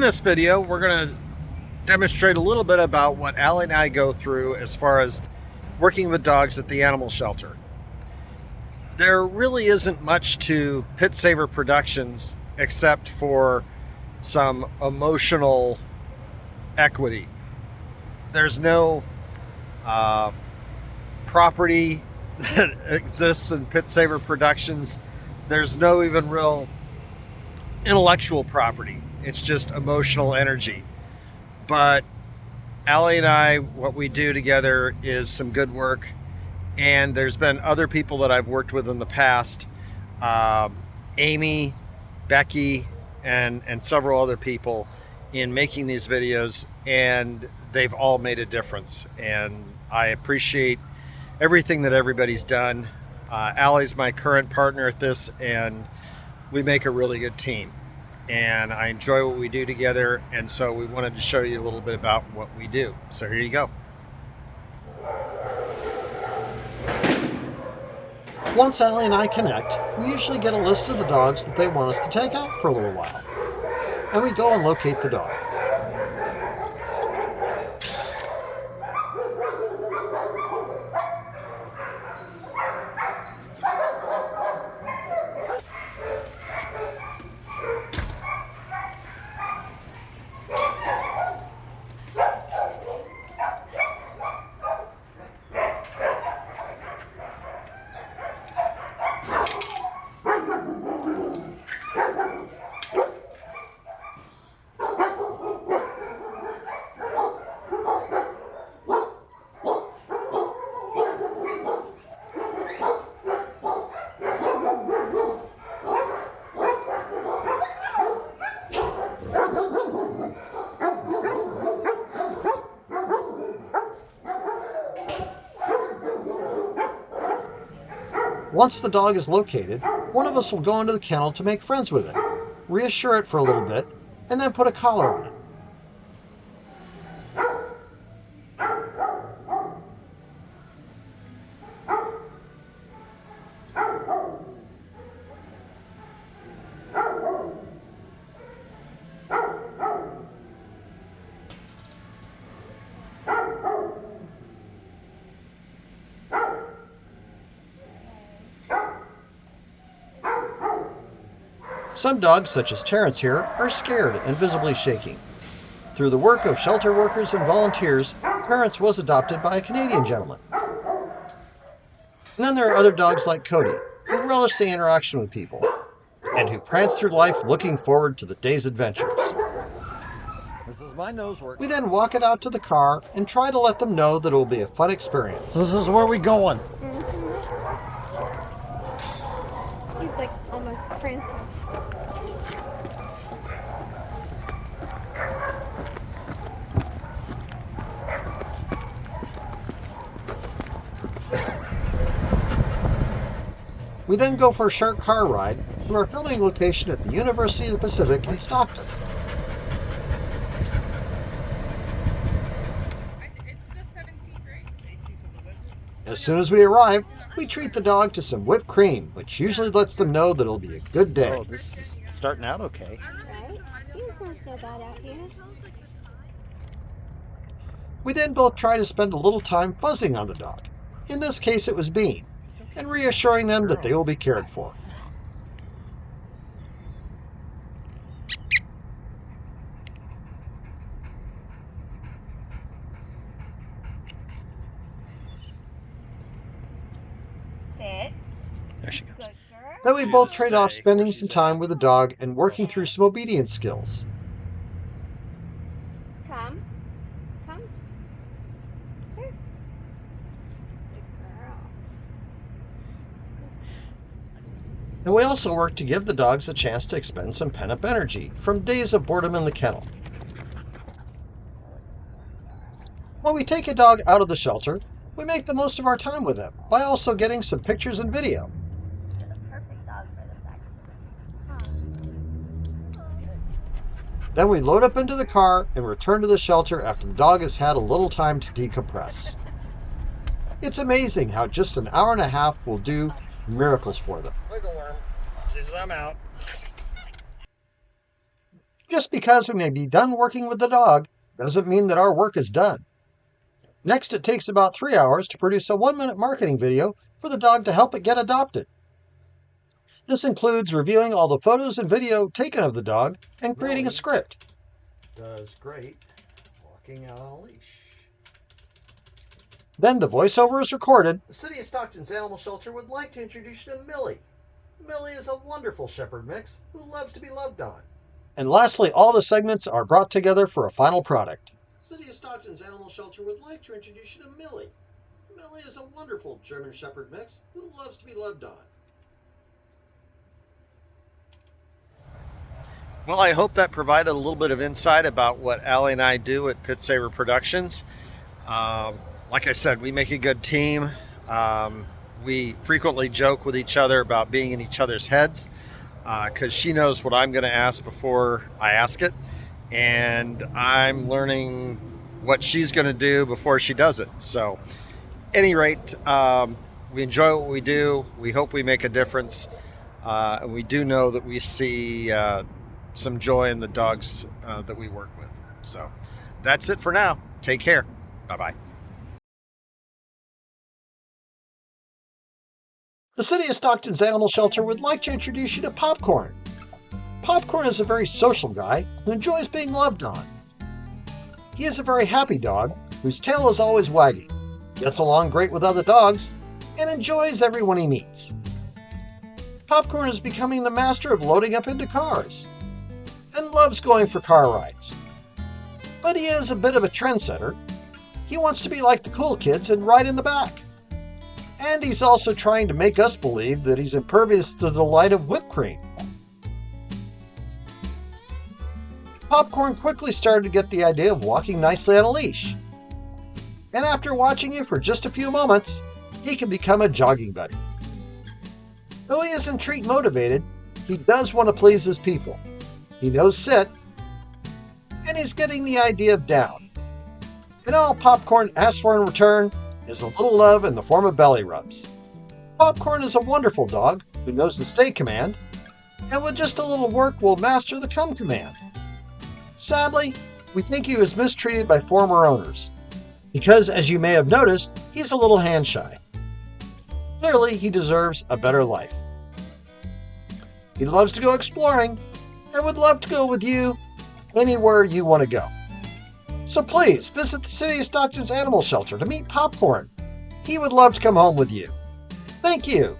this video, we're going to demonstrate a little bit about what Allie and I go through as far as working with dogs at the animal shelter. There really isn't much to Saver Productions except for some emotional equity. There's no property that exists in Saver Productions. There's no even real intellectual property. It's just emotional energy. But Allie and I, what we do together is some good work. And there's been other people that I've worked with in the past, Amy, Becky, and several other people in making these videos, and they've all made a difference. And I appreciate everything that everybody's done. Allie's my current partner at this, and we make a really good team. And I enjoy what we do together, and so we wanted to show you a little bit about what we do. So here you go. Once Allie and I connect, we usually get a list of the dogs that they want us to take out for a little while. And we go and locate the dog. Once the dog is located, one of us will go into the kennel to make friends with it, reassure it for a little bit, and then put a collar on it. Some dogs, such as Terrence here, are scared and visibly shaking. Through the work of shelter workers and volunteers, Terrence was adopted by a Canadian gentleman. And then there are other dogs like Cody, who relish the interaction with people, and who prance through life looking forward to the day's adventures. This is my nose work. We then walk it out to the car and try to let them know that it will be a fun experience. This is where we going. He's like almost princess. We then go for a short car ride to our filming location at the University of the Pacific in Stockton. As soon as we arrive, we treat the dog to some whipped cream, which usually lets them know that it'll be a good day. Oh, this is starting out okay. Right? See, it's not so bad out here. We then both try to spend a little time fuzzing on the dog. In this case, it was Bean, and reassuring them that they will be cared for. Sit. There she goes. Good girl. Then we both trade off spending some time with the dog and working through some obedience skills. Come. Come. Here. Good girl. And we also work to give the dogs a chance to expend some pent-up energy from days of boredom in the kennel. When we take a dog out of the shelter, we make the most of our time with them by also getting some pictures and video. You're the perfect dog for this activity. Then we load up into the car and return to the shelter after the dog has had a little time to decompress. It's amazing how just an hour and a half will do miracles for them. Wiggle worm. Jesus, I'm out. Just because we may be done working with the dog doesn't mean that our work is done. Next, it takes about 3 hours to produce a 1-minute marketing video for the dog to help it get adopted. This includes reviewing all the photos and video taken of the dog and creating a script. Does great walking out on a leash. Then the voiceover is recorded. The City of Stockton's Animal Shelter would like to introduce you to Millie. Millie is a wonderful shepherd mix who loves to be loved on. And lastly, all the segments are brought together for a final product. City of Stockton's Animal Shelter would like to introduce you to Millie. Millie is a wonderful German Shepherd mix who loves to be loved on. Well, I hope that provided a little bit of insight about what Allie and I do at Saver Productions. Like I said, we make a good team. We frequently joke with each other about being in each other's heads because she knows what I'm going to ask before I ask it. And I'm learning what she's going to do before she does it. So, at any rate, we enjoy what we do. We hope we make a difference. And we do know that we see some joy in the dogs that we work with. So, that's it for now. Take care. Bye-bye. The City of Stockton's Animal Shelter would like to introduce you to Popcorn. Popcorn is a very social guy who enjoys being loved on. He is a very happy dog whose tail is always wagging, gets along great with other dogs, and enjoys everyone he meets. Popcorn is becoming the master of loading up into cars and loves going for car rides. But he is a bit of a trendsetter. He wants to be like the cool kids and ride in the back. And he's also trying to make us believe that he's impervious to the delight of whipped cream. Popcorn quickly started to get the idea of walking nicely on a leash. And after watching you for just a few moments, he can become a jogging buddy. Though he isn't treat motivated, he does want to please his people. He knows sit, and he's getting the idea of down. And all Popcorn asks for in return is a little love in the form of belly rubs. Popcorn is a wonderful dog who knows the stay command, and with just a little work will master the come command. Sadly, we think he was mistreated by former owners, because as you may have noticed, he's a little hand shy. Clearly, he deserves a better life. He loves to go exploring, and would love to go with you anywhere you want to go. So please visit the City of Stockton's Animal Shelter to meet Popcorn. He would love to come home with you. Thank you.